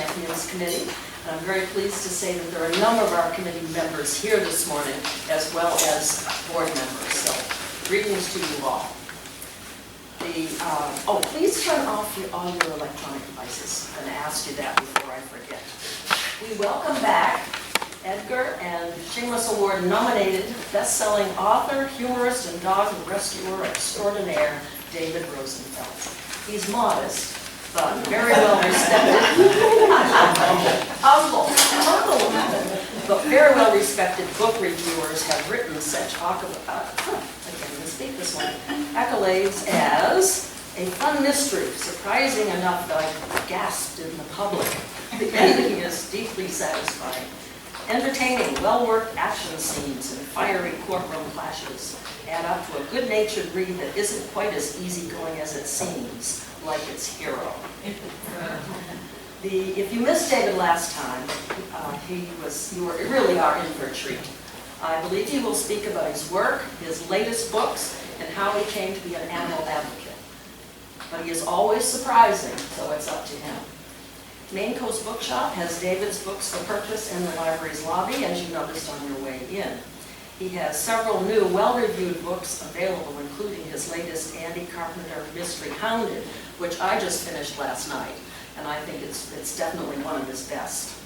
Champions Committee. And I'm very pleased to say that there are a number of our committee members here this morning, as well as board members. So, greetings to you all. Please turn off all your electronic devices. I'm going to ask you that before I forget. We welcome back Edgar and Shameless Award nominated best-selling author, humorist, and dog rescuer extraordinaire, David Rosenfelt. He's modest, but very well respected. Humble, but very well respected book reviewers have written such accolades as a fun mystery, surprising enough that I gasped in the public. The ending is deeply satisfying. Entertaining, well-worked action scenes and fiery courtroom clashes add up to a good-natured read that isn't quite as easygoing as it seems, like its hero. If you missed David last time, you really are in for a treat. I believe he will speak about his work, his latest books, and how he came to be an animal advocate. But he is always surprising, so it's up to him. Maine Coast Bookshop has David's books for purchase in the library's lobby, as you noticed on your way in. He has several new, well-reviewed books available, including his latest Andy Carpenter mystery, Hounded, which I just finished last night, and I think it's definitely one of his best.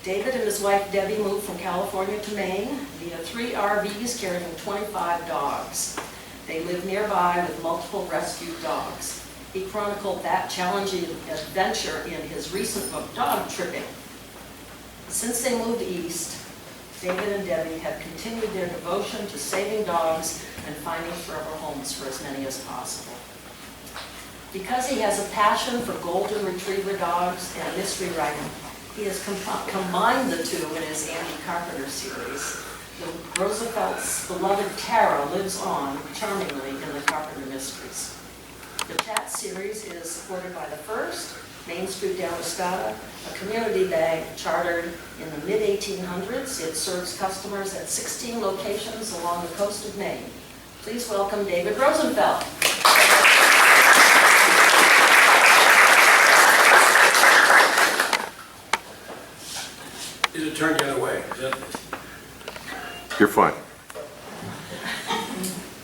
David and his wife Debbie moved from California to Maine via 3 RVs carrying 25 dogs. They live nearby with multiple rescued dogs. He chronicled that challenging adventure in his recent book, Dogtripping. Since they moved east, David and Debbie have continued their devotion to saving dogs and finding forever homes for as many as possible. Because he has a passion for golden retriever dogs and mystery writing, he has combined the two in his Andy Carpenter series. The Roosevelt's beloved Tara lives on charmingly in the Carpenter mysteries. The chat series is supported by the First, Main Street Downescata, a community bank chartered in the mid-1800s. It serves customers at 16 locations along the coast of Maine. Please welcome David Rosenfelt. Is it turned the other way? You're fine.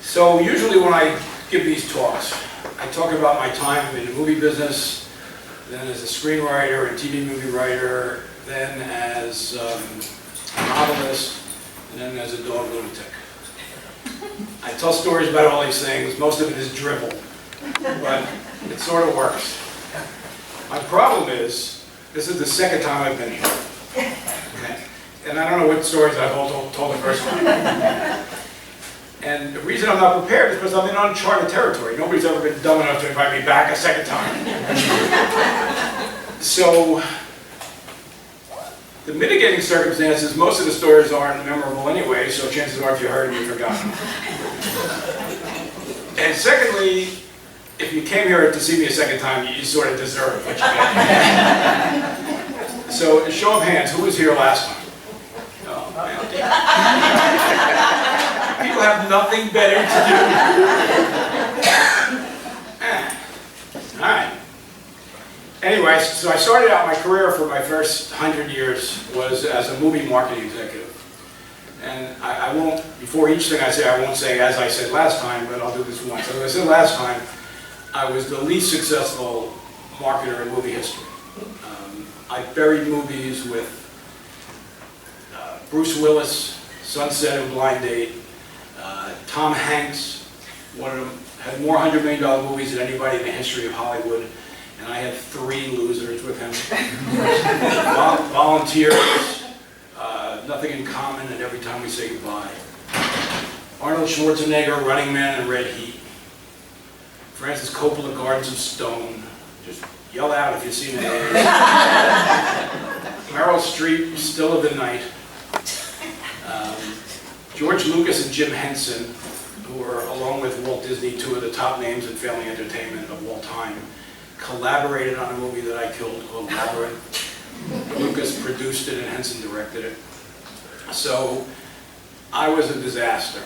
So usually when I give these talks, I talk about my time in the movie business, then as a screenwriter and TV movie writer, then as a novelist, and then as a dog lunatic. I tell stories about all these things. Most of it is drivel, but it sort of works. My problem is, this is the second time I've been here. Okay. And I don't know what stories I've told the first time. And the reason I'm not prepared is because I'm in uncharted territory. Nobody's ever been dumb enough to invite me back a second time. So, the mitigating circumstances, most of the stories aren't memorable anyway, so chances are if you heard them, you forgot them. And secondly, if you came here to see me a second time, you sort of deserve what you get. So, a show of hands, who was here last time? Oh, man. People have nothing better to do. All right. Anyway, so I started out my career for my first 100 years was as a movie marketing executive. And I won't, before each thing I say, I won't say as I said last time, but I'll do this once. As I said last time, I was the least successful marketer in movie history. I buried movies with Bruce Willis, Sunset and Blind Date, Tom Hanks, one of them, had more $100 million movies than anybody in the history of Hollywood, and I had 3 losers with him. Volunteers, Nothing in Common, and Every Time We Say Goodbye. Arnold Schwarzenegger, Running Man and Red Heat. Francis Coppola, Gardens of Stone. Just yell out if you see me. Meryl Streep, Still of the Night. George Lucas and Jim Henson, who were, along with Walt Disney, 2 of the top names in family entertainment of all time, collaborated on a movie that I killed called Labyrinth. Lucas produced it and Henson directed it. So I was a disaster.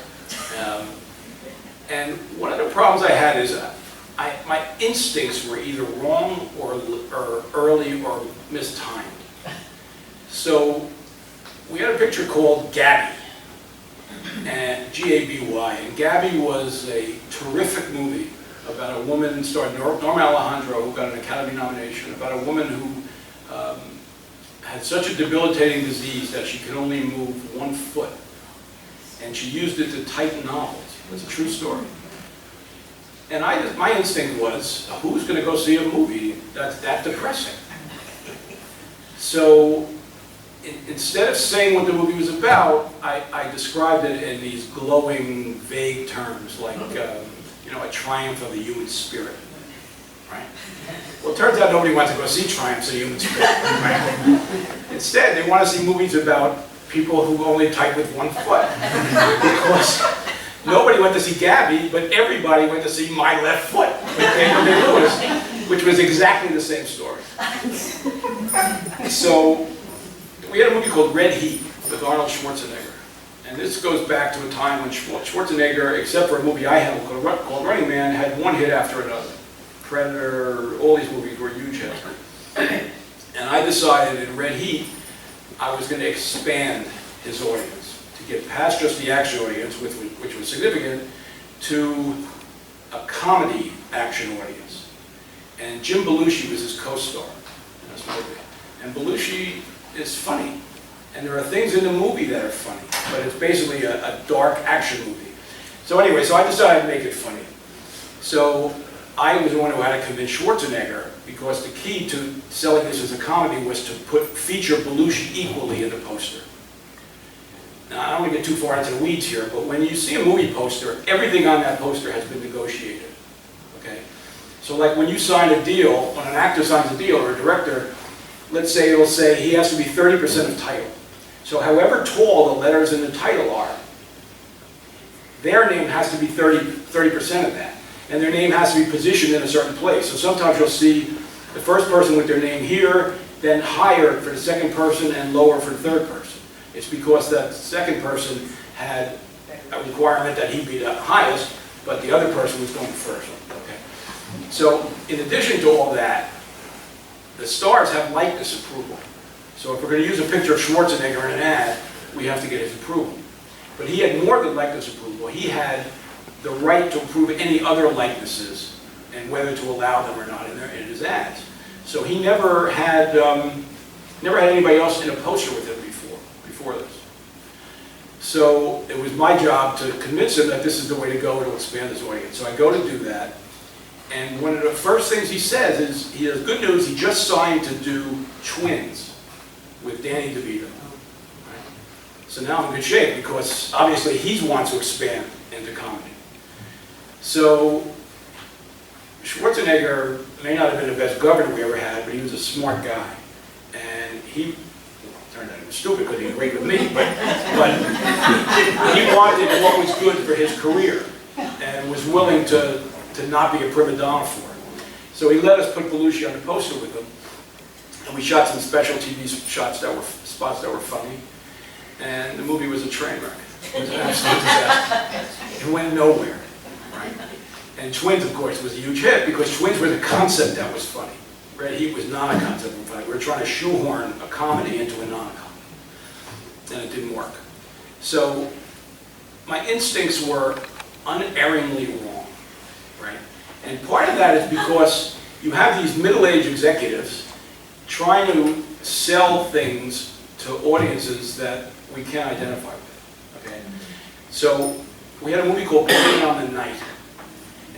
And one of the problems I had is instincts were either wrong or early or mistimed. So we had a picture called Gabby, and G-A-B-Y, and Gabby was a terrific movie about a woman, starred Norma Alejandro, who got an Academy nomination, about a woman who had such a debilitating disease that she could only move one foot, and she used it to type novels. It's a true story. And my instinct was, who's going to go see a movie that's that depressing? So instead of saying what the movie was about, I described it in these glowing, vague terms, like a triumph of the human spirit. Right? Well, it turns out nobody wants to go see triumphs of the human spirit. Right? Instead, they want to see movies about people who only type with one foot. Because nobody went to see Gabby, but everybody went to see My Left Foot with Daniel Day-Lewis, which was exactly the same story. So we had a movie called Red Heat with Arnold Schwarzenegger. And this goes back to a time when Schwarzenegger, except for a movie I had called Running Man, had one hit after another. Predator, all these movies were huge hits. And I decided in Red Heat, I was going to expand his audience, to get past just the action audience, which was significant, to a comedy action audience. And Jim Belushi was his co-star in this movie. And Belushi is funny. And there are things in the movie that are funny, but it's basically a dark action movie. So anyway, so I decided to make it funny. So I was the one who had to convince Schwarzenegger, because the key to selling this as a comedy was to feature Belushi equally in the poster. Now, I don't want to get too far into the weeds here, but when you see a movie poster, everything on that poster has been negotiated. Okay? So like when you sign a deal, when an actor signs a deal or a director, let's say it'll say he has to be 30% of title. So however tall the letters in the title are, their name has to be 30% of that. And their name has to be positioned in a certain place. So sometimes you'll see the first person with their name here, then higher for the second person and lower for the third person. It's because that second person had a requirement that he be the highest, but the other person was going first. Okay? So in addition to all that, the stars have likeness approval. So if we're going to use a picture of Schwarzenegger in an ad, we have to get his approval. But he had more than likeness approval. He had the right to approve any other likenesses and whether to allow them or not in his ads. So he never had anybody else in a poster with him before this. So it was my job to convince him that this is the way to go to expand his audience. So I go to do that. And one of the first things he says is, he has good news, he just signed to do Twins with Danny DeVito. Right? So now I'm in good shape, because obviously he wants to expand into comedy. So Schwarzenegger may not have been the best governor we ever had, but he was a smart guy. And he turned out he was stupid because he agreed with me, but he wanted what was good for his career and was willing to not be a prima donna for it. So he let us put Belushi on the poster with him, and we shot some special TV spots that were funny, and the movie was a train wreck. It was an absolute disaster. It went nowhere, right? And Twins, of course, was a huge hit, because Twins were the concept that was funny. Red Heat was not a concept that was funny. We were trying to shoehorn a comedy into a non-comedy, and it didn't work. So my instincts were unerringly wrong. Right? And part of that is because you have these middle-aged executives trying to sell things to audiences that we can't identify with. Okay? So we had a movie called Playing on the Night,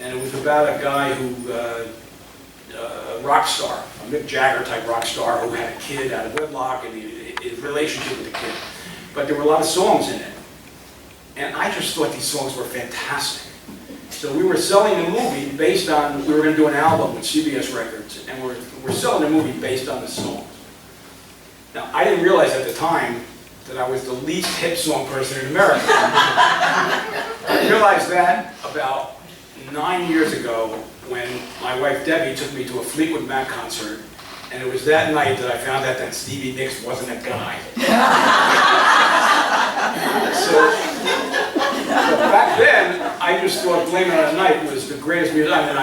and it was about a guy who, a rock star, a Mick Jagger type rock star who had a kid out of wedlock and his relationship with the kid. But there were a lot of songs in it. And I just thought these songs were fantastic. So we were selling the movie based on, we were going to do an album with CBS Records, and we're selling the movie based on the songs. Now, I didn't realize at the time that I was the least hip song person in America. I realized that about 9 years ago when my wife Debbie took me to a Fleetwood Mac concert, and it was that night that I found out that Stevie Nicks wasn't a guy. So back then, I just thought Blame It on the Night was the greatest music. I mean,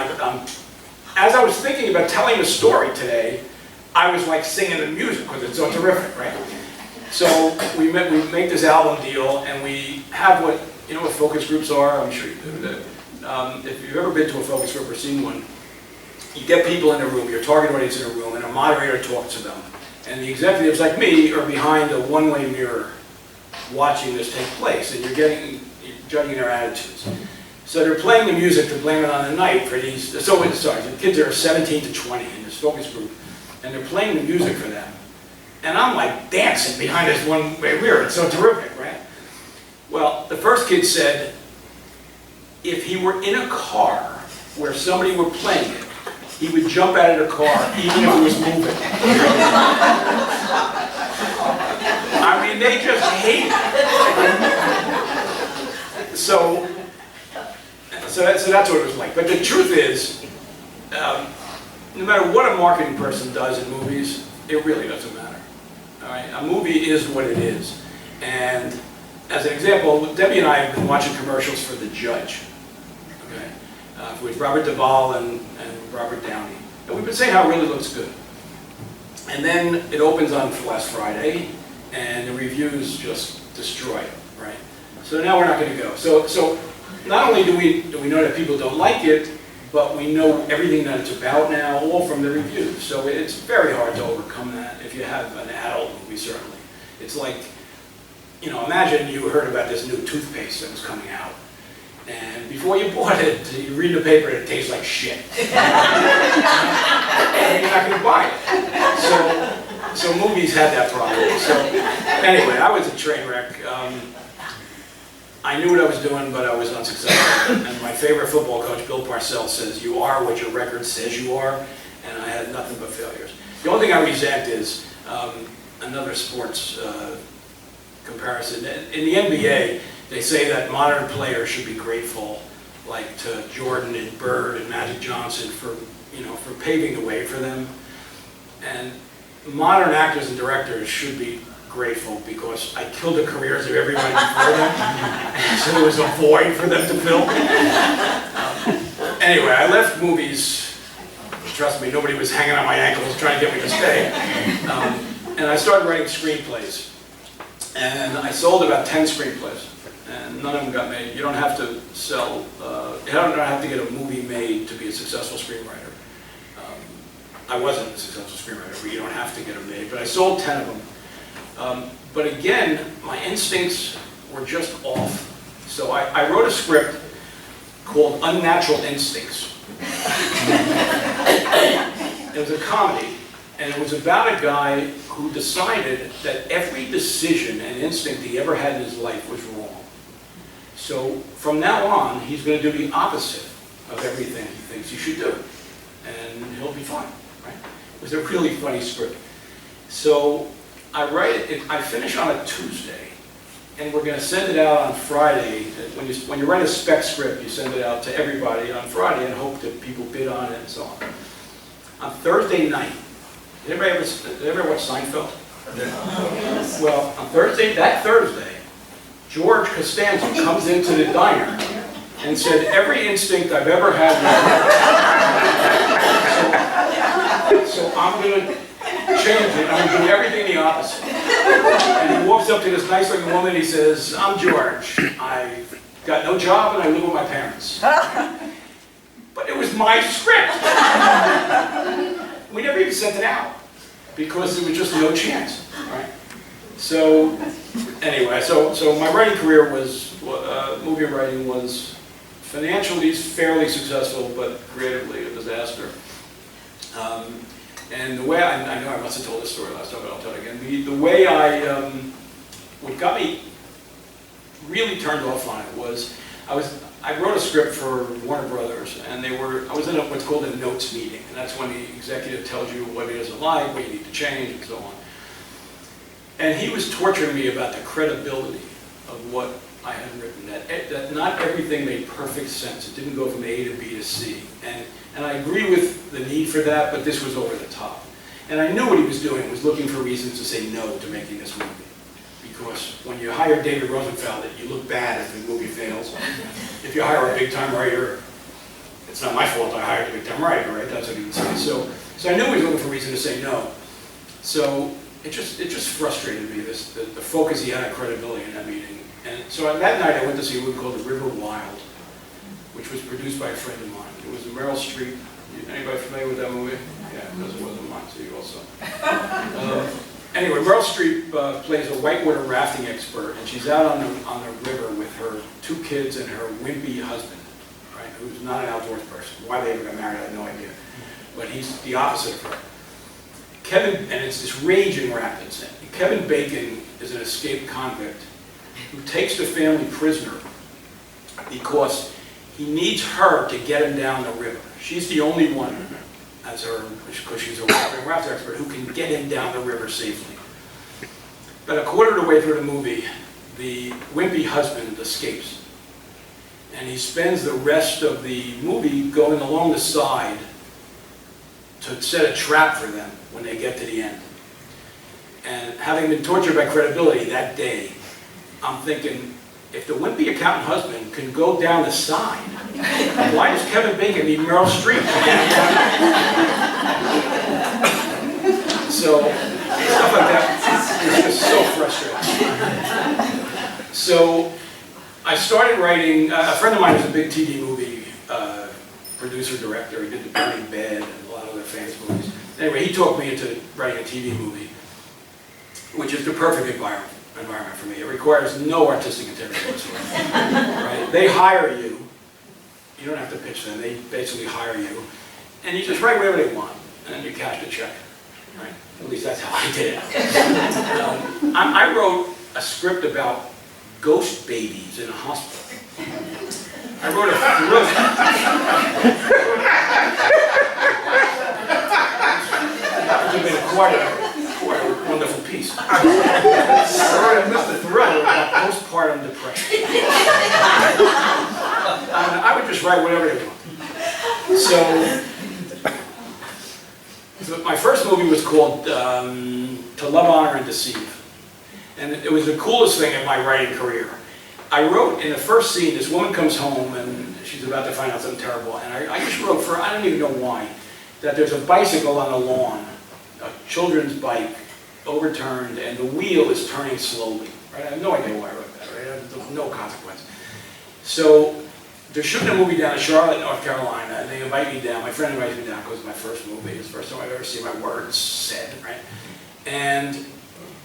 as I was thinking about telling the story today, I was like singing the music because it's so terrific, right? So we make this album deal, and we have what, you know what focus groups are? I'm sure you do. If you've ever been to a focus group or seen one, you get people in a room, your target audience in a room, and a moderator talks to them. And the executives like me are behind a one-way mirror watching this take place, and you're judging their attitudes. So they're playing the music to blame it on the night for these, the kids are 17 to 20 in this focus group, and they're playing the music for them. And I'm like dancing behind this one-way mirror. It's so terrific, right? Well, the first kid said, if he were in a car where somebody were playing it, he would jump out of the car even if it was moving. I mean, they just hate it. So that's what it was like. But the truth is, no matter what a marketing person does in movies, it really doesn't matter. All right? A movie is what it is. And as an example, Debbie and I have been watching commercials for The Judge, okay? With Robert Duvall and Robert Downey. And we've been saying how it really looks good. And then it opens on last Friday, and the reviews just destroy it, right? So now we're not going to go. So not only do we know that people don't like it, but we know everything that it's about now, all from the reviews. So it's very hard to overcome that if you have an adult movie, certainly. It's like, you know, imagine you heard about this new toothpaste that was coming out. And before you bought it, you read the paper and it tastes like shit. And you're not going to buy it. So movies had that problem. So anyway, I was a train wreck. I knew what I was doing, but I was unsuccessful. And my favorite football coach, Bill Parcells, says, you are what your record says you are. And I had nothing but failures. The only thing I resent is another sports comparison. In the NBA, they say that modern players should be grateful, like to Jordan and Bird and Magic Johnson for paving the way for them. And modern actors and directors should be grateful because I killed the careers of everybody before them. So there was a void for them to fill. Anyway, I left movies. Trust me, nobody was hanging on my ankles trying to get me to stay. And I started writing screenplays. And I sold about 10 screenplays. And none of them got made. You don't have to sell, you don't have to get a movie made to be a successful screenwriter. I wasn't a successful screenwriter, but you don't have to get them made. But I sold 10 of them. But again, my instincts were just off. So I wrote a script called Unnatural Instincts. It was a comedy, and it was about a guy who decided that every decision and instinct he ever had in his life was wrong. So from now on, he's going to do the opposite of everything he thinks he should do. And he'll be fine, right? It was a really funny script. So I write it, I finish on a Tuesday, and we're going to send it out on Friday. When you write a spec script, you send it out to everybody on Friday and hope that people bid on it and so on. On Thursday night, did anybody ever watch Seinfeld? Yeah. Well, on that Thursday, George Costanza comes into the diner and said, every instinct I've ever had so I'm going to change it. I'm going to do everything the opposite. And he walks up to this nice looking woman and he says, I'm George. I've got no job and I live with my parents. But it was my script. We never even sent it out because there was just no chance, right? So anyway, so my writing career was, movie writing was financially fairly successful, but creatively a disaster. And the way, I know I must have told this story last time, but I'll tell it again. The way what got me really turned off on it was, I wrote a script for Warner Brothers, and I was in what's called a notes meeting, and that's when the executive tells you what he doesn't like, what you need to change, and so on. And he was torturing me about the credibility of what I had written, that not everything made perfect sense. It didn't go from A to B to C. And I agree with the need for that, but this was over the top. And I knew what he was doing, was looking for reasons to say no to making this movie. Because when you hire David Rosenfelt, you look bad if the movie fails. If you hire a big-time writer, it's not my fault I hired a big-time writer, right? That's what he would say. So I knew he was looking for a reason to say no. So it just frustrated me, the focus he had on credibility in that meeting. And so on that night, I went to see a movie called The River Wild, which was produced by a friend of mine. It was Meryl Streep. Anybody familiar with that movie? Yeah, because it wasn't mine, so you also. Anyway, Meryl Streep plays a whitewater rafting expert, and she's out on the river with her 2 kids and her wimpy husband, right, who's not an outdoors person. Why they ever got married, I have no idea. But he's the opposite of her. And it's this raging rapids. Kevin Bacon is an escaped convict who takes the family prisoner because he needs her to get him down the river. She's the only one, because she's a rafting expert, who can get him down the river safely. About a quarter of the way through the movie, the wimpy husband escapes. And he spends the rest of the movie going along the side to set a trap for them when they get to the end. And having been tortured by credibility that day, I'm thinking, if the wimpy accountant husband can go down the side, why does Kevin Bacon need Meryl Streep? So, stuff like that is just so frustrating. So, I started writing, a friend of mine is a big TV movie producer, director. He did The Burning Bed and a lot of other famous movies. Anyway, he talked me into writing a TV movie, which is the perfect environment for me. It requires no artistic integrity whatsoever. Right? They hire you. You don't have to pitch them. They basically hire you. And you just write whatever they want. And then you cash the check. Right? At least that's how I did it. I wrote a script about ghost babies in a hospital. I wrote a thriller. That would have been quite a wonderful piece. I wrote a thriller about postpartum depression. I would just write whatever they want. So my first movie was called To Love, Honor, and Deceive. And it was the coolest thing in my writing career. I wrote in the first scene, this woman comes home and she's about to find out something terrible. And I just wrote for, I don't even know why, that there's a bicycle on the lawn, a children's bike, overturned, and the wheel is turning slowly. Right? I have no idea why I wrote that. Right? There's no consequence. So they're shooting a movie down in Charlotte, North Carolina, and they invite me down. My friend invites me down because it's my first movie. It's the first time I've ever seen my words said. Right? And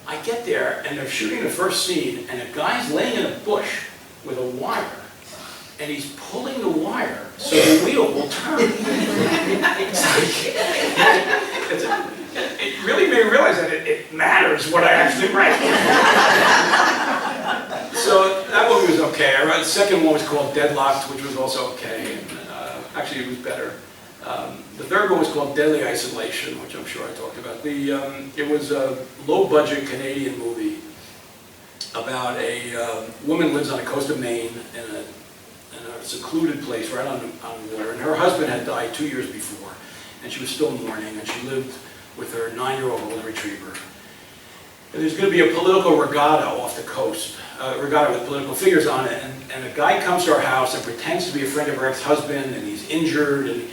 I get there, and they're shooting the first scene, and a guy's laying in a bush with a wire, and he's pulling the wire so the wheel will turn. It really made me realize that it matters what I actually write. So that movie was okay. I wrote, the second one was called Deadlocked, which was also okay. And, actually, it was better. The third one was called Deadly Isolation, which I'm sure I talked about. It was a low-budget Canadian movie about a woman lives on the coast of Maine in a secluded place right on the water. And her husband had died 2 years before, and she was still mourning, and she lived with her 9-year-old golden retriever. And there's going to be a political regatta off the coast, regatta with political figures on it, and a guy comes to our house and pretends to be a friend of her ex-husband, and he's injured, and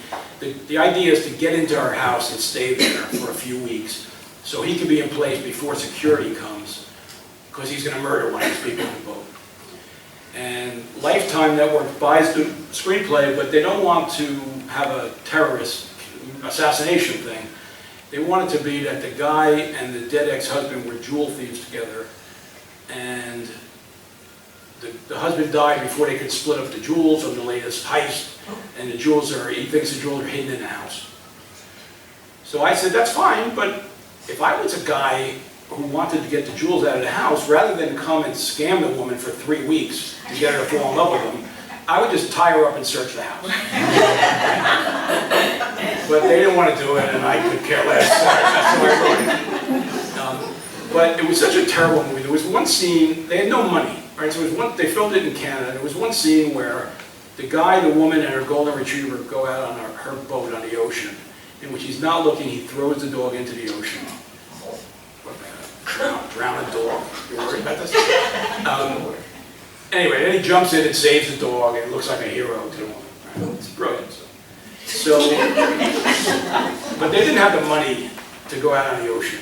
the idea is to get into our house and stay there for a few weeks so he can be in place before security comes, because he's going to murder one of these people on the boat. And Lifetime Network buys the screenplay, but they don't want to have a terrorist assassination thing. They want it to be that the guy and the dead ex-husband were jewel thieves together, and the husband died before they could split up the jewels from the latest heist, and he thinks the jewels are hidden in the house. So I said, that's fine, but if I was a guy who wanted to get the jewels out of the house, rather than come and scam the woman for 3 weeks to get her to fall in love with him, I would just tie her up and search the house. But they didn't want to do it, and I could care less. So I wrote it. But it was such a terrible movie. There was one scene, they had no money, right? So they filmed it in Canada. There was one scene where the guy, the woman, and her golden retriever go out on her boat on the ocean. And when she's not looking, he throws the dog into the ocean. Drown a dog. You're worried about this? Anyway, then he jumps in and saves the dog, and it looks like a hero to the woman. Right? It's brilliant. So. So, but they didn't have the money to go out on the ocean.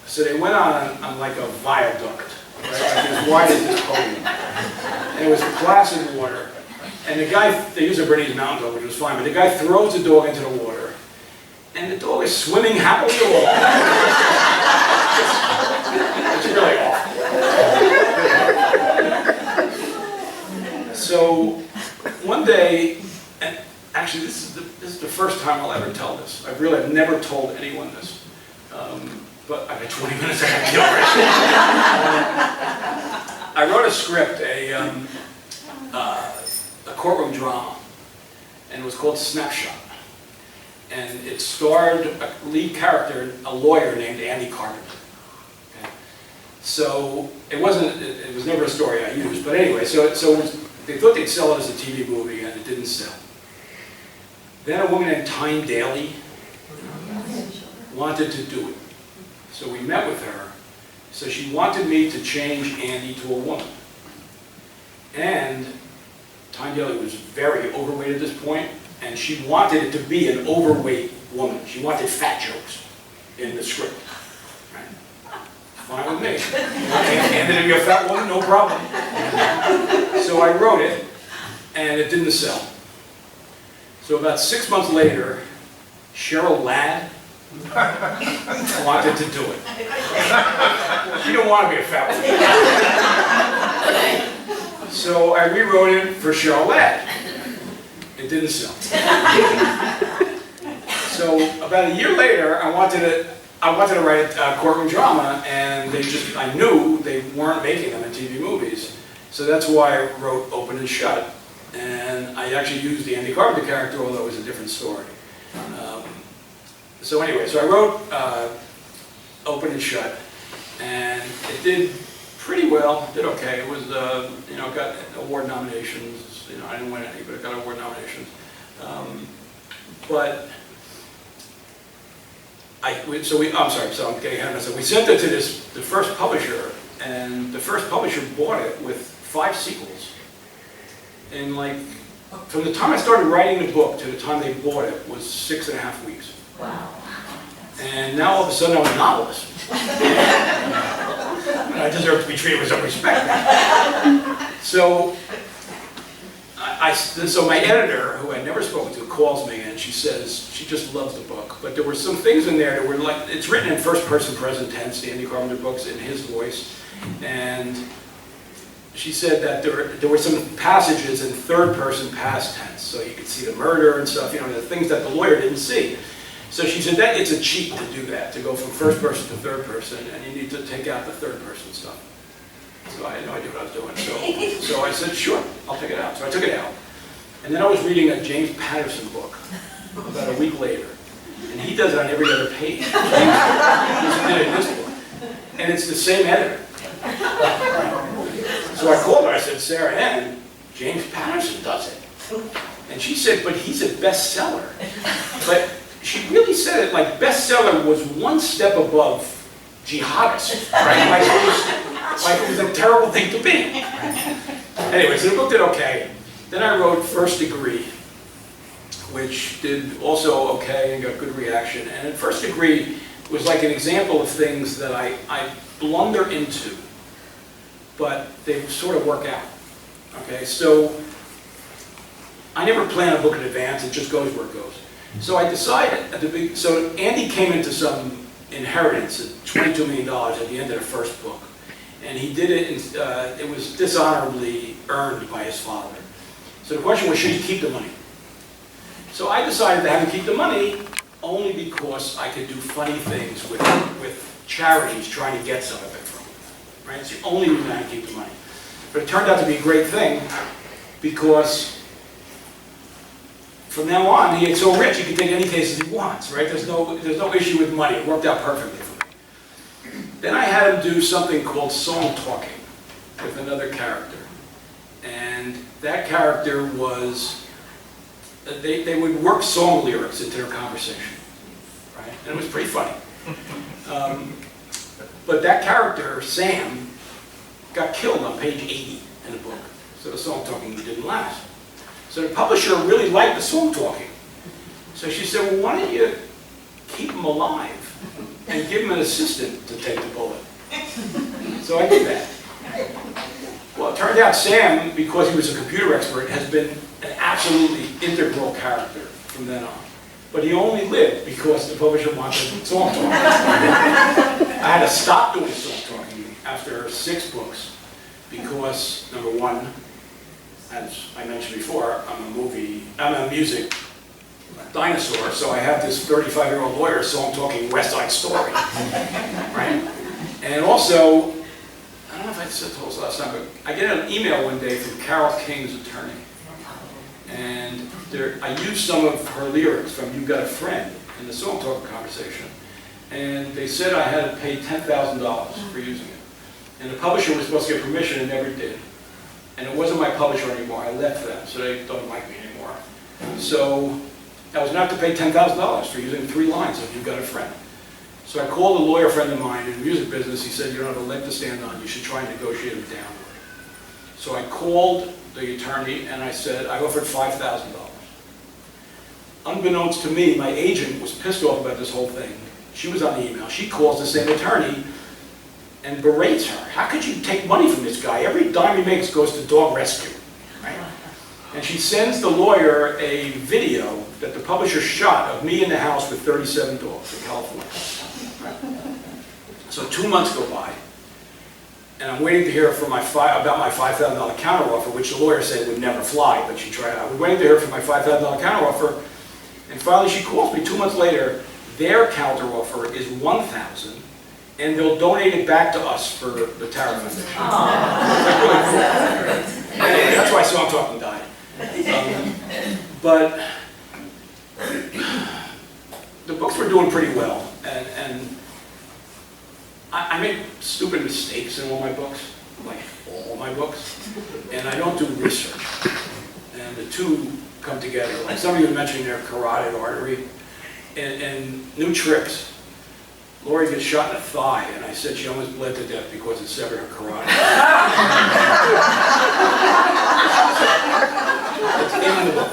So they went on like a viaduct, right? Like as wide as this podium. And it was placid water. And the guy, they used a Bernese mountain dog, which was fine, but the guy throws the dog into the water. And the dog is swimming happily along. It's really awful. So one day, and actually this is the first time I'll ever tell this. I've never told anyone this. But I got 20 minutes, I got killed right. I wrote a script, a courtroom drama, and it was called Snapshot. And it starred a lead character, a lawyer named Andy Carpenter. Okay. So it was never a story I used, but anyway, so they thought they'd sell it as a TV movie, and it didn't sell. Then a woman named Tyne Daly wanted to do it. So we met with her. So she wanted me to change Andy to a woman. And Tyne Daly was very overweight at this point, and she wanted it to be an overweight woman. She wanted fat jokes in the script. Right? Fine with me. And then if you're a fat woman, no problem. So I wrote it, and it didn't sell. So about 6 months later, Cheryl Ladd wanted to do it. She didn't want to be a fat woman. So I rewrote it for Cheryl Ladd. It didn't sell. So about a year later, I wanted to write a courtroom drama, and I knew they weren't making them in TV movies. So that's why I wrote Open and Shut. And I actually used the Andy Carpenter character, although it was a different story. So anyway, so I wrote Open and Shut, and it did pretty well. It did okay. It was, got award nominations. I didn't win any, but it got award nominations. I'm sorry. So I'm getting ahead of myself. We sent it to the first publisher, and the first publisher bought it with 5 sequels. And from the time I started writing the book to the time they bought it was 6.5 weeks. Wow. And now all of a sudden I'm a novelist. And I deserve to be treated with some respect. So, so my editor, who I'd never spoken to, calls me and she says she just loves the book. But there were some things in there that were it's written in first-person present tense, the Andy Carpenter books, in his voice. And she said that there were some passages in third-person past tense, so you could see the murder and stuff, the things that the lawyer didn't see. So she said that it's a cheat to do that, to go from first person to third person, and you need to take out the third person stuff. So I had no idea what I was doing. So I said, sure, I'll take it out. So I took it out. And then I was reading a James Patterson book about a week later. And he does it on every other page. He did it in this book. And it's the same editor. So I called her, I said, Sarah Ann, James Patterson does it. And she said, but he's a bestseller. But she really said it like bestseller was one step above jihadist, right? Like it was a terrible thing to be. Anyway, so the book did okay. Then I wrote First Degree, which did also okay and got good reaction. And First Degree was like an example of things that I blunder into, but they sort of work out. Okay, so I never plan a book in advance, it just goes where it goes. So I decided, so Andy came into some inheritance at $22 million at the end of the first book. And he did it, it was dishonorably earned by his father. So the question was, should he keep the money? So I decided to have him keep the money only because I could do funny things with charities trying to get some of it from him. Right? It's the only reason I could keep the money. But it turned out to be a great thing because from now on, he gets so rich he can take any cases he wants, right? There's no issue with money. It worked out perfectly for me. Then I had him do something called song talking with another character. And that character was, they would work song lyrics into their conversation, right? And it was pretty funny. But that character, Sam, got killed on page 80 in the book. So the song talking didn't last. So the publisher really liked the song talking. So she said, well, why don't you keep him alive and give him an assistant to take the bullet? So I did that. Well, it turned out Sam, because he was a computer expert, has been an absolutely integral character from then on. But he only lived because the publisher wanted song talking. I had to stop doing song talking after 6 books because, number one, as I mentioned before, I'm a music dinosaur, so I have this 35-year-old lawyer song talking West Side Story, right? And also, I don't know if I said told this last time, but I get an email one day from Carole King's attorney. And I used some of her lyrics from "You Got a Friend" in the song talking conversation. And they said I had to pay $10,000 for using it. And the publisher was supposed to get permission and never did. And it wasn't my publisher anymore. I left them, so they don't like me anymore. So I was going to have to pay $10,000 for using 3 lines of "You Got a Friend." So I called a lawyer friend of mine in the music business. He said, you don't have a leg to stand on. You should try and negotiate it downward. So I called the attorney and I said, I offered $5,000. Unbeknownst to me, my agent was pissed off about this whole thing. She was on the email. She calls the same attorney and berates her. How could you take money from this guy? Every dime he makes goes to dog rescue, right? And she sends the lawyer a video that the publisher shot of me in the house with 37 dogs in California. Right? So 2 months go by, and I'm waiting to hear from about my $5,000 counteroffer, which the lawyer said would never fly, but she tried out. We're waiting to hear from my $5,000 counteroffer, and finally she calls me 2 months later. Their counteroffer is $1,000, and they'll donate it back to us for the Tara Foundation. Anyway, that's why Song Talking died. But the books were doing pretty well, and I make stupid mistakes in all my books, like all my books, and I don't do research. And the two come together. Like some of you mentioned their carotid artery, and New Tricks. Lori gets shot in the thigh, and I said she almost bled to death because it severed her carotid. It's in the book.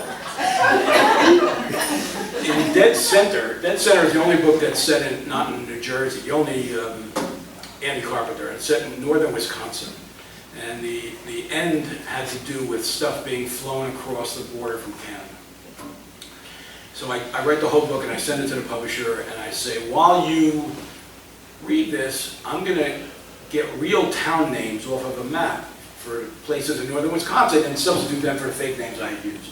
In Dead Center is the only book that's set not in New Jersey, the only Andy Carpenter. It's set in northern Wisconsin. And the end had to do with stuff being flown across the border from Canada. So I write the whole book and I send it to the publisher and I say, while you read this, I'm going to get real town names off of a map for places in northern Wisconsin and substitute them for the fake names I had used.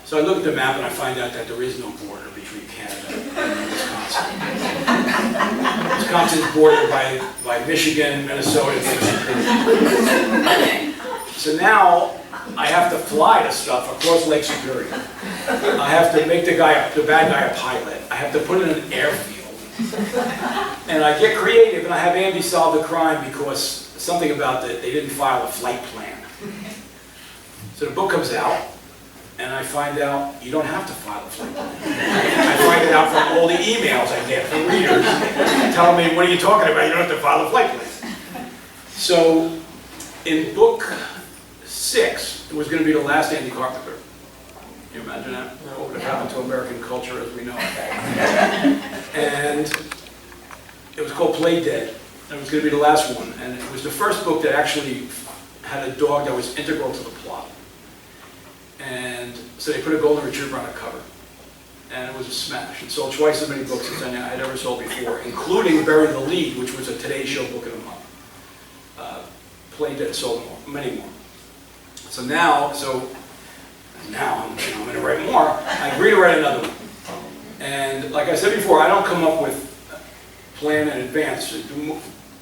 So I look at the map and I find out that there is no border between Canada and Wisconsin. Wisconsin's bordered by Michigan, Minnesota, and so now I have to fly the stuff across Lake Superior. I have to make the bad guy a pilot. I have to put it in an airfield. And I get creative and I have Andy solve the crime because something about that they didn't file a flight plan. So the book comes out and I find out you don't have to file a flight plan. I find it out from all the emails I get from readers telling me, what are you talking about? You don't have to file a flight plan. So in book 6, it was going to be the last Andy Carpenter. Can you imagine that? What would have happened to American culture as we know it? And it was called Play Dead. It was going to be the last one. And it was the first book that actually had a dog that was integral to the plot. And so they put a golden retriever on the cover. And it was a smash. It sold twice as many books as I had ever sold before, including Bury the Lead, which was a Today Show book of the month. Play Dead sold many more. So now I'm going to write more. I agree to write another one. And like I said before, I don't come up with a plan in advance.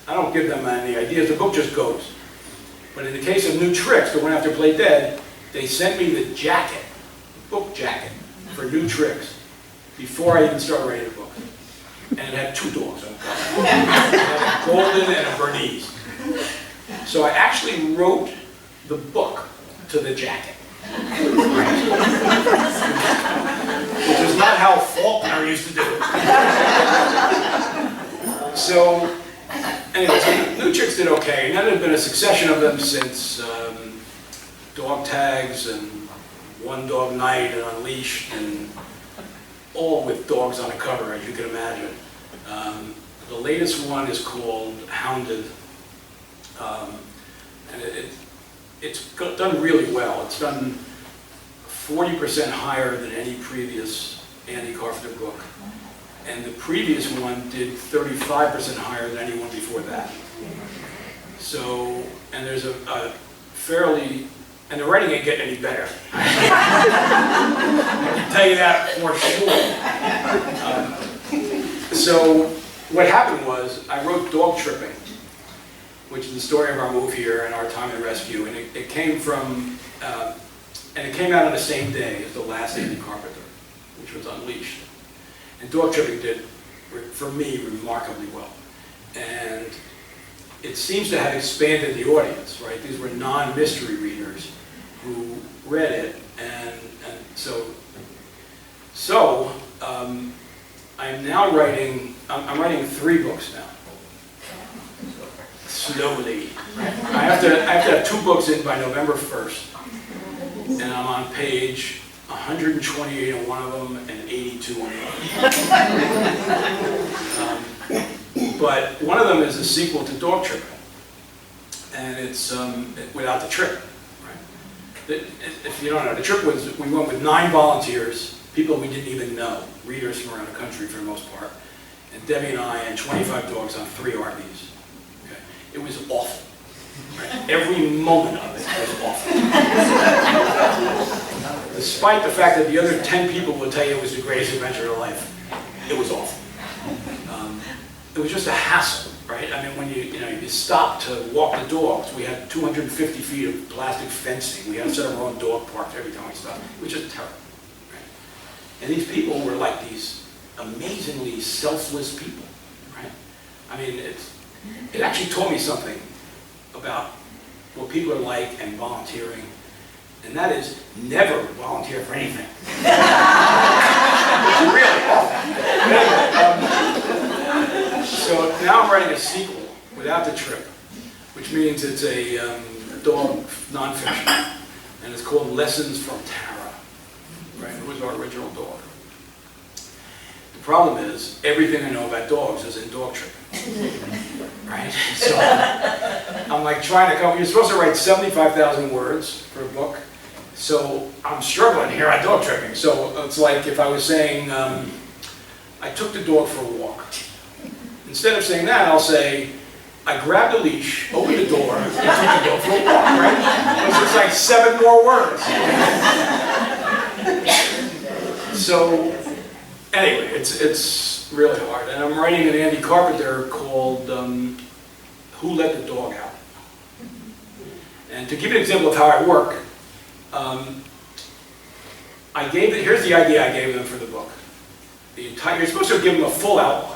I don't give them any ideas. The book just goes. But in the case of New Tricks, the one after Play Dead, they sent me the jacket, book jacket, for New Tricks before I even started writing the book. And it had 2 dogs on the cover. It had a Golden and a Bernese. So I actually wrote the book to the jacket. Which is not how Faulkner used to do it. So, anyway, so New Tricks did okay, and then there had been a succession of them since Dog Tags and One Dog Night and Unleashed, and all with dogs on the cover, as you can imagine. The latest one is called Hounded, and it's done really well. It's done 40% higher than any previous Andy Carpenter book, and the previous one did 35% higher than any one before that. So, and there's a fairly, and the writing ain't getting any better. I can tell you that for sure. So what happened was I wrote Dogtripping, which is the story of our move here and our time in rescue, and it came from, and it came out on the same day as the last Andy Carpenter, which was Unleashed. And Dogtripping did, for me, remarkably well. And it seems to have expanded the audience, right? These were non-mystery readers who read it, and so I'm now writing, I'm writing 3 books now. Slowly. I have to have 2 books in by November 1st, and I'm on page 128 on one of them and 82 on the other. But one of them is a sequel to Dogtripping, and it's without the trip. Right? If you don't know, the trip was, we went with 9 volunteers, people we didn't even know, readers from around the country for the most part, and Debbie and I and 25 dogs on 3 RVs. Okay? It was awful. Right? Every moment of it was awful. Despite the fact that the other 10 people will tell you it was the greatest adventure of their life, it was awful. It was just a hassle, right? I mean, when you stop to walk the dogs, we had 250 feet of plastic fencing. We had to set up our own dog parks every time we stopped. It was just terrible, right? And these people were like these amazingly selfless people, right? I mean, it actually taught me something about what people are like and volunteering, and that is never volunteer for anything. It's really awful. So now I'm writing a sequel without the trip, which means it's a dog nonfiction, and it's called Lessons from Tara, right? It was our original dog. The problem is, everything I know about dogs is in Dogtripping, right? So I'm like trying to come, you're supposed to write 75,000 words for a book, so I'm struggling here on Dogtripping. So it's like if I was saying, I took the dog for a walk. Instead of saying that, I'll say, I grabbed a leash, opened the door, and took the dog for a walk, right? Because it's like 7 more words. So, anyway, it's really hard. And I'm writing an Andy Carpenter called Who Let the Dog Out? And to give you an example of how I work, here's the idea I gave them for the book. You're supposed to give them a full outline.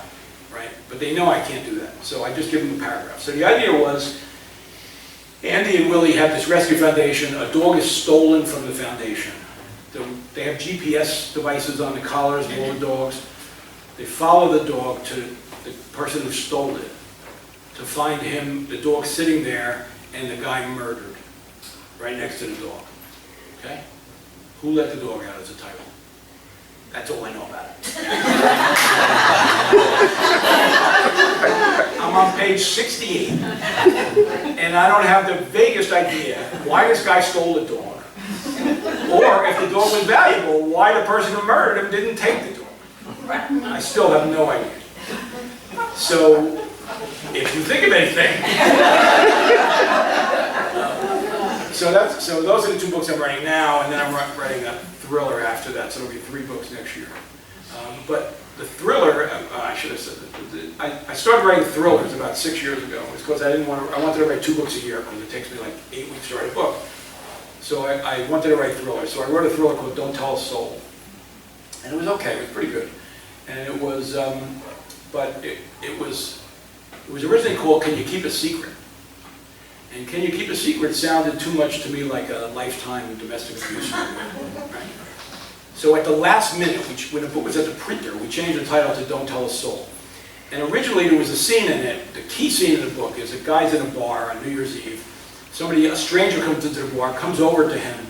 Right? But they know I can't do that, so I just give them a paragraph. So the idea was, Andy and Willie have this rescue foundation. A dog is stolen from the foundation. They have GPS devices on the collars of all the dogs. They follow the dog to the person who stole it, to find him, the dog sitting there, and the guy murdered, right next to the dog. Okay? Who Let the Dog Out is the title. That's all I know about it. I'm on page 68, and I don't have the vaguest idea why this guy stole the dog, or if the dog was valuable, why the person who murdered him didn't take the dog. I still have no idea. So, if you think of anything. So those are the 2 books I'm writing now, and then I'm writing a thriller after that, so it'll be 3 books next year. But the thriller, I should have said that. I started writing thrillers about 6 years ago. It's because I wanted to write 2 books a year, because it takes me like 8 weeks to write a book. So I wanted to write thrillers. So I wrote a thriller called Don't Tell a Soul. And it was okay, it was pretty good. And it was, but it was originally called Can You Keep a Secret? And Can You Keep a Secret sounded too much to me like a lifetime domestic abuse movie, right? So at the last minute, when the book was at the printer, we changed the title to Don't Tell a Soul. And originally there was a scene in it, the key scene in the book is a guy's in a bar on New Year's Eve. A stranger comes into the bar, comes over to him,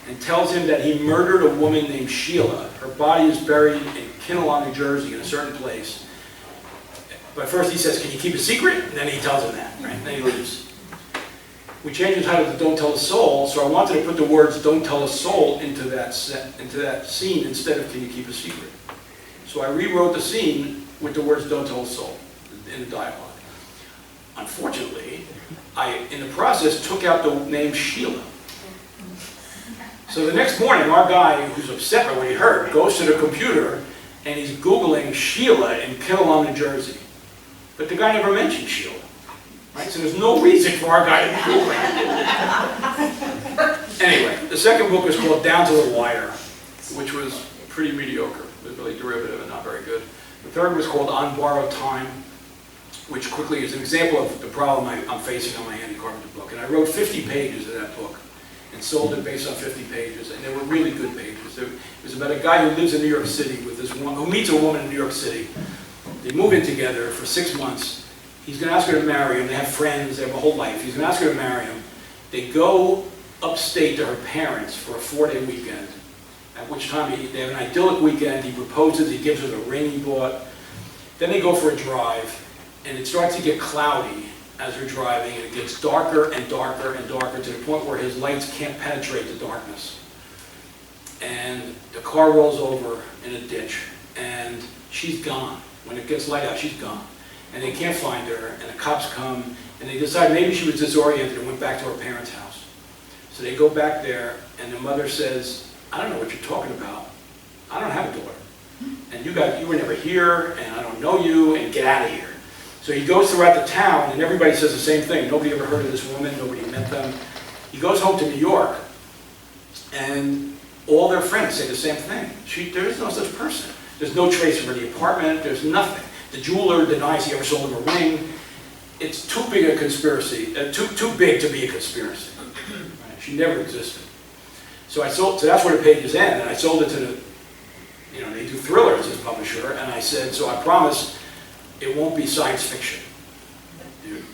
and tells him that he murdered a woman named Sheila. Her body is buried in Kinnelon, New Jersey, in a certain place. But first he says, can you keep a secret? And then he tells him that, right? And then he leaves. We changed the title to Don't Tell a Soul, so I wanted to put the words Don't Tell a Soul into that scene instead of Can You Keep a Secret? So I rewrote the scene with the words Don't Tell a Soul in the dialogue. Unfortunately, I, in the process, took out the name Sheila. So the next morning, our guy, who's upset by what he heard, goes to the computer and he's Googling Sheila in Kinnelon, New Jersey. But the guy never mentioned Sheila. Right? So there's no reason for our guy to be Googling. Anyway, the second book was called Down to the Wire, which was pretty mediocre. It was really derivative and not very good. The third was called On Borrowed Time, which quickly is an example of the problem I'm facing on my Andy Carpenter book. And I wrote 50 pages of that book and sold it based on 50 pages, and they were really good pages. It was about a guy who lives in New York City with this woman, who meets a woman in New York City. They move in together for 6 months. He's going to ask her to marry him. They have friends. They have a whole life. He's going to ask her to marry him. They go upstate to her parents for a 4-day weekend, at which time they have an idyllic weekend. He proposes. He gives her the ring he bought. Then they go for a drive, and it starts to get cloudy as they're driving, and it gets darker and darker and darker to the point where his lights can't penetrate the darkness. And the car rolls over in a ditch, and she's gone. When it gets light out, she's gone. And they can't find her, and the cops come, and they decide maybe she was disoriented and went back to her parents' house. So they go back there, and the mother says, I don't know what you're talking about. I don't have a daughter. And you were never here, and I don't know you, and get out of here. So he goes throughout the town, and everybody says the same thing. Nobody ever heard of this woman, nobody met them. He goes home to New York, and all their friends say the same thing. There is no such person. There's no trace of her in the apartment, there's nothing. The jeweler denies he ever sold him a ring. It's too big a conspiracy, too big to be a conspiracy. Right? She never existed. So that's where the pages end, and I sold it to the, they do thrillers as publisher, and I said, so I promise it won't be science fiction,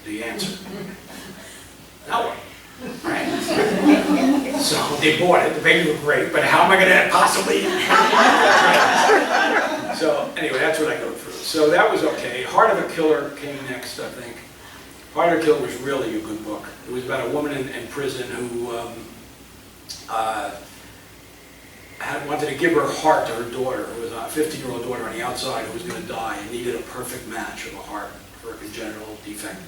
the answer. Now what? Right? So they bought it, the pages were great, but how am I going to possibly? So anyway, that's what I go through. So that was okay. Heart of a Killer came next, I think. Heart of a Killer was really a good book. It was about a woman in prison who wanted to give her heart to her daughter, who was a 15-year-old daughter on the outside who was going to die and needed a perfect match of a heart for a congenital defect.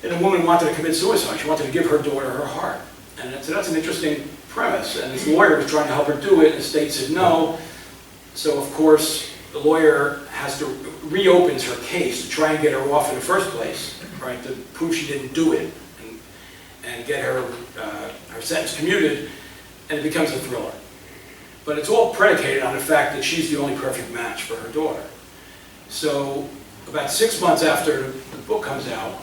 And the woman wanted to commit suicide. She wanted to give her daughter her heart. And so that's an interesting premise. And this lawyer was trying to help her do it, and the state said no. So of course, the lawyer reopens her case to try and get her off in the first place, right, to prove she didn't do it, and get her sentence commuted, and it becomes a thriller. But it's all predicated on the fact that she's the only perfect match for her daughter. So about 6 months after the book comes out,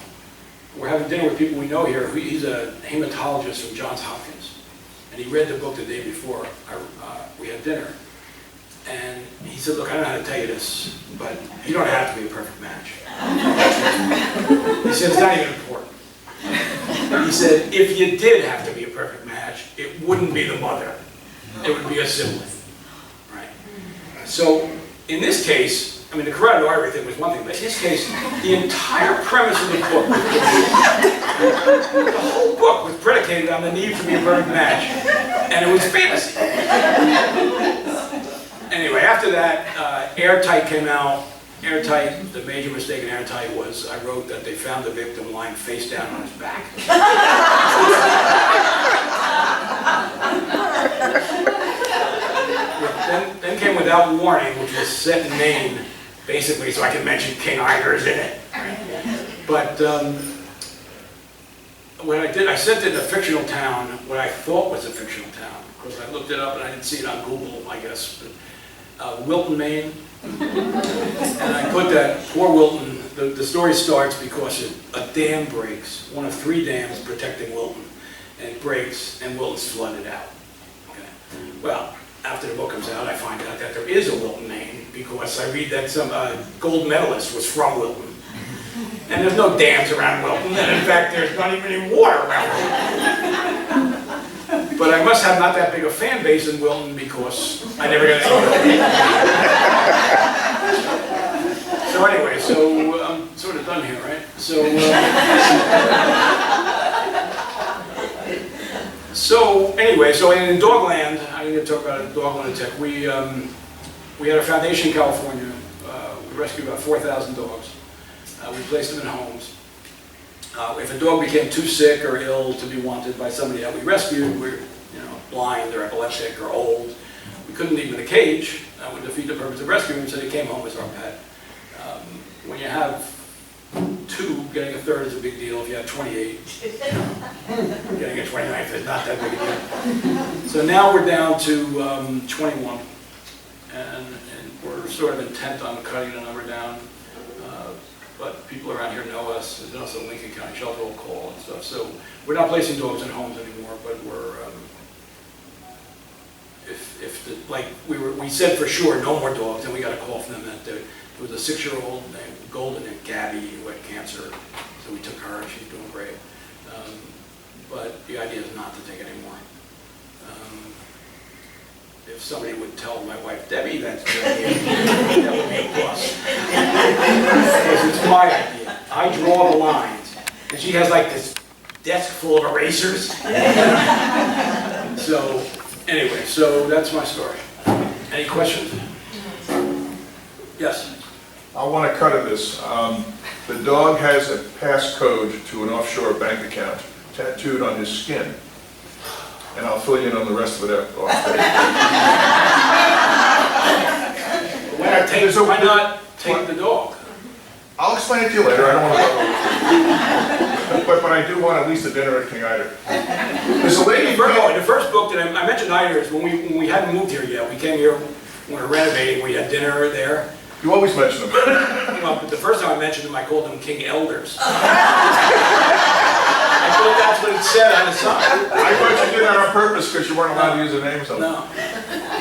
we're having dinner with people we know here. He's a hematologist from Johns Hopkins, and he read the book the day before we had dinner. And he said, look, I don't know how to tell you this, but you don't have to be a perfect match. He said, it's not even important. He said, if you did have to be a perfect match, it wouldn't be the mother. It would be a sibling. Right? So in this case, I mean, the carotid artery thing was one thing, but in this case, the entire premise of the book, the whole book was predicated on the need to be a perfect match. And it was fantasy. Anyway, after that, Airtight came out. Airtight, the major mistake in Airtight was I wrote that they found the victim lying face down on his back. Then came Without Warning, which was set in Maine, basically, so I could mention King Iger's in it. But what I did, I sent it in a fictional town, what I thought was a fictional town. Of course, I looked it up and I didn't see it on Google, I guess. But, Wilton, Maine. And I put that poor Wilton, the story starts because a dam breaks, one of 3 dams protecting Wilton, and it breaks, and Wilton's flooded out. Okay. Well, after the book comes out, I find out that there is a Wilton, Maine, because I read that some gold medalist was from Wilton. And there's no dams around Wilton, and in fact, there's not even any water around Wilton. But I must have not that big a fan base in Wilton because I never got any. So anyway, so I'm sort of done here, right? So, so in Dogland, I didn't get to talk about it, Dogland Tech. We had a foundation in California. We rescued about 4,000 dogs. We placed them in homes. If a dog became too sick or ill to be wanted by somebody that we rescued, we're blind or epileptic or old, we couldn't leave them in a cage. That would defeat the purpose of rescuing them, so they came home as our pet. When you have 2, getting a third is a big deal. If you have 28, getting a 29th is not that big a deal. So now we're down to 21, and we're sort of intent on cutting the number down. But people around here know us. There's also Lincoln County Shelter will call and stuff. So we're not placing dogs in homes anymore, but we're we said for sure no more dogs, and we got a call from them that there was a 6-year-old named Golden and Gabby who had cancer, so we took her and she's doing great. But the idea is not to take any more. If somebody would tell my wife Debbie that's the idea, that would be a plus. Because it's my idea. I draw the lines, and she has like this desk full of erasers. So anyway, so that's my story. Any questions? Yes. I want to cut at this. The dog has a passcode to an offshore bank account tattooed on his skin. And I'll fill you in on the rest of it after. Why not take the dog? I'll explain it to you later. I don't want to go over. But I do want at least a dinner at King Ida. There's a lady. The first book that I mentioned Ida is when we hadn't moved here yet. We came here when we were renovating. We had dinner there. You always mention them. Well, but the first time I mentioned them, I called them King Elders. I thought that's what it said on the sign. I thought you did that on purpose because you weren't allowed to use the name. No.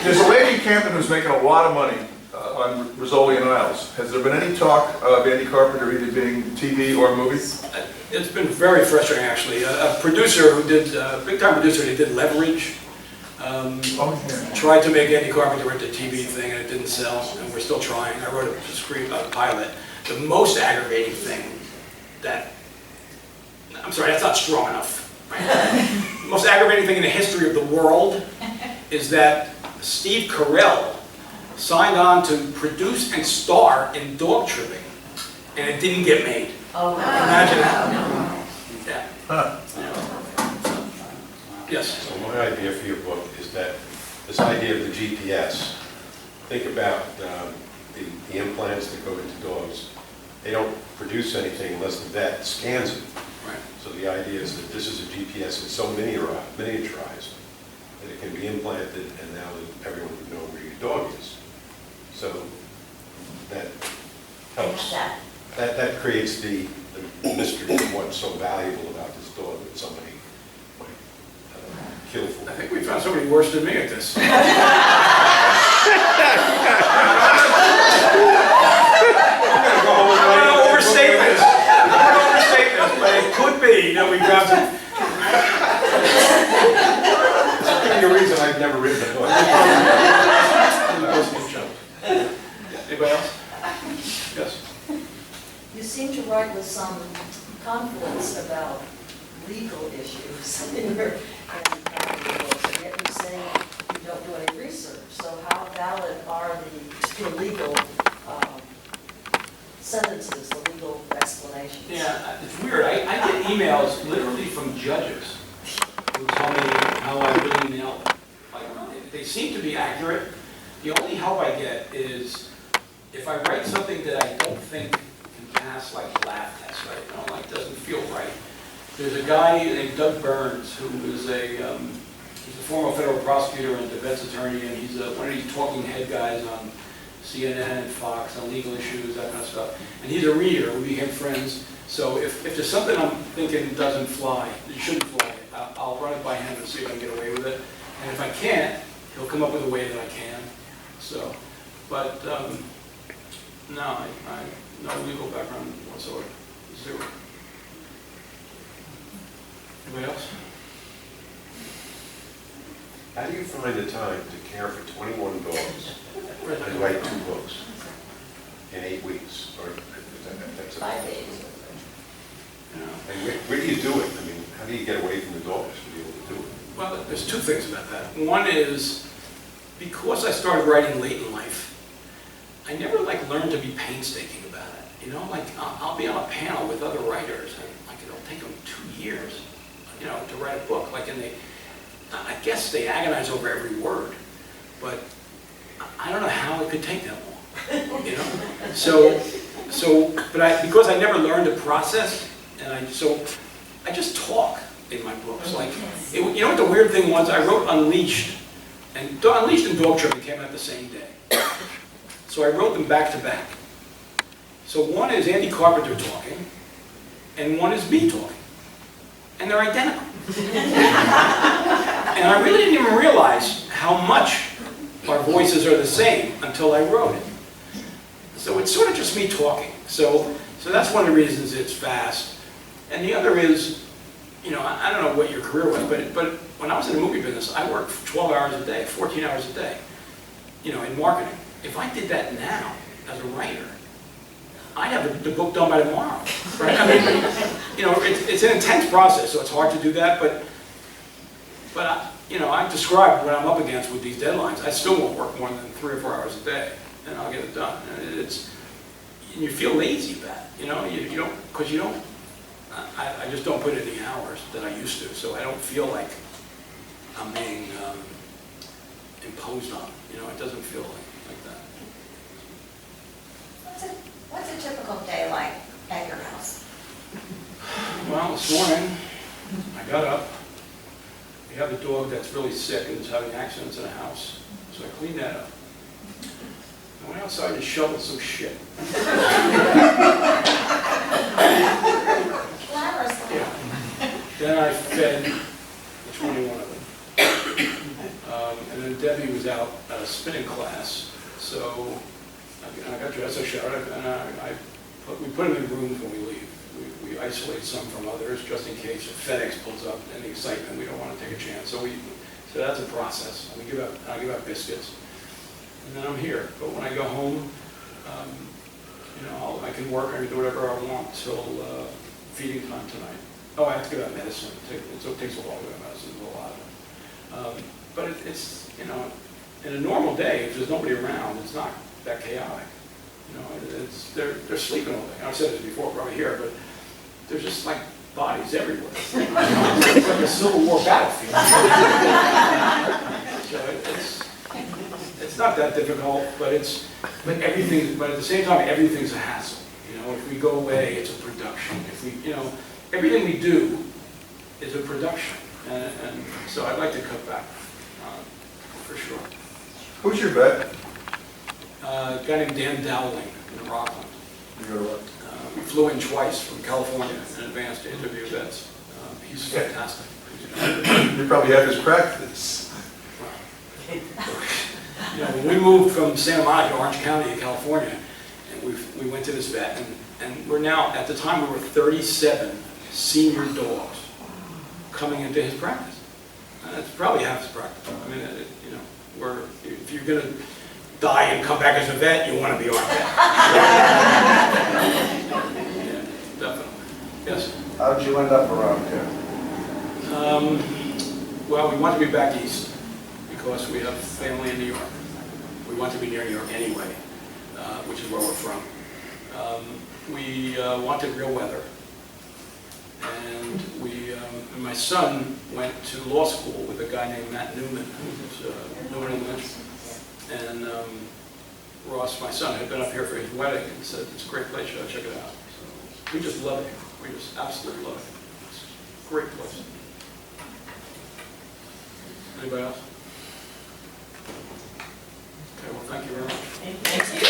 There's a lady in Camden who's making a lot of money on Rizzoli and Isles. Has there been any talk of Andy Carpenter either being TV or movies? It's been very frustrating, actually. A producer who did, a big-time producer who did Leverage, tried to make Andy Carpenter into a TV thing, and it didn't sell, and we're still trying. I wrote a pilot. The most aggravating thing that, I'm sorry, that's not strong enough. The most aggravating thing in the history of the world is that Steve Carell signed on to produce and star in Dogtripping, and it didn't get made. Oh, imagine that. Yeah. Huh. Yes. So my idea for your book is that this idea of the GPS, think about the implants that go into dogs. They don't produce anything unless the vet scans it. Right. So the idea is that this is a GPS that's so miniaturized that it can be implanted, and now that everyone would know where your dog is. So that helps. That creates the mystery of what's so valuable about this dog that somebody might kill for. I think we found somebody worse than me at this. I'm going to overstate this. But it could be that we found some. I'll give you a reason I've never written a book. Anybody else? Yes. You seem to write with some confidence about legal issues in your books, and yet you say you don't do any research. So how valid are the legal sentences, the legal explanations? Yeah, it's weird. I get emails literally from judges who tell me how I really nailed it. Like, they seem to be accurate. The only help I get is if I write something that I don't think can pass like the laugh test, right? Like doesn't feel right. There's a guy named Doug Burns who is he's a former federal prosecutor and defense attorney, and he's one of these talking head guys on CNN and Fox on legal issues, that kind of stuff. And he's a reader. We became friends. So if there's something I'm thinking doesn't fly, it shouldn't fly, I'll run it by him and see if I can get away with it. And if I can't, he'll come up with a way that I can. So, but no, I no legal background whatsoever. Zero. Anybody else? How do you find the time to care for 21 dogs and write 2 books in 8 weeks? Or that's 5 days. you know, and where do you do it? I mean, how do you get away from the dogs to be able to do it? Well, there's 2 things about that. One is, because I started writing late in life, I never learned to be painstaking about it. You know, I'll be on a panel with other writers, and it'll take them 2 years, to write a book. I guess they agonize over every word, but I don't know how it could take that long. Because I never learned to process, and I just talk in my books. You know what the weird thing was? I wrote Unleashed, and Unleashed and Dogtripping came out the same day. So I wrote them back to back. So one is Andy Carpenter talking, and one is me talking. And they're identical. And I really didn't even realize how much our voices are the same until I wrote it. So it's sort of just me talking. So that's one of the reasons it's fast. And the other is, I don't know what your career was, but when I was in the movie business, I worked 12 hours a day, 14 hours a day, in marketing. If I did that now as a writer, I'd have the book done by tomorrow, right? I mean, it's an intense process, so it's hard to do that, but I've described what I'm up against with these deadlines. I still won't work more than 3 or 4 hours a day, and I'll get it done. And you feel lazy about it, I just don't put in the hours that I used to, so I don't feel like I'm being imposed on. It doesn't feel like that. What's a typical day like at your house? Well, this morning, I got up. We have a dog that's really sick and is having accidents in the house, so I cleaned that up. I went outside and shoveled some shit. Yeah. Then I fed the 21 of them. And then Debbie was out at a spinning class, so I got dressed, I showered, and we put them in rooms when we leave. We isolate some from others, just in case if FedEx pulls up and the excitement, we don't want to take a chance. So that's a process. I give out biscuits, and then I'm here. But when I go home, I can work, I can do whatever I want till feeding time tonight. Oh, I have to give out medicine. It takes a while to give out medicine, a lot of it. But it's, in a normal day, if there's nobody around, it's not that chaotic. They're sleeping all day. I've said this before, probably here, but there's just like bodies everywhere. It's like a Civil War battlefield. So it's not that difficult, but at the same time, everything's a hassle. If we go away, it's a production. Everything we do is a production, and so I'd like to cut back for sure. Who's your vet? A guy named Dan Dowling in Rockland. You go to what? We flew in twice from California in advance to interview vets. He's fantastic. You probably have his practice. When we moved from Santa Monica, Orange County in California, and we went to this vet, and we're now, at the time we were 37 senior dogs coming into his practice. That's probably half his practice. I mean, if you're going to die and come back as a vet, you want to be our vet. Yeah, definitely. Yes? How did you end up around here? Well, we want to be back east because we have family in New York. We want to be near New York anyway, which is where we're from. We wanted real weather. And my son went to law school with a guy named Matt Newman, who's Newman and Lynch. And Ross, my son, had been up here for his wedding and said, it's a great place, you ought to check it out. So we just love it. We just absolutely love it. It's a great place. Anybody else? Okay, well, thank you very much. Thank you.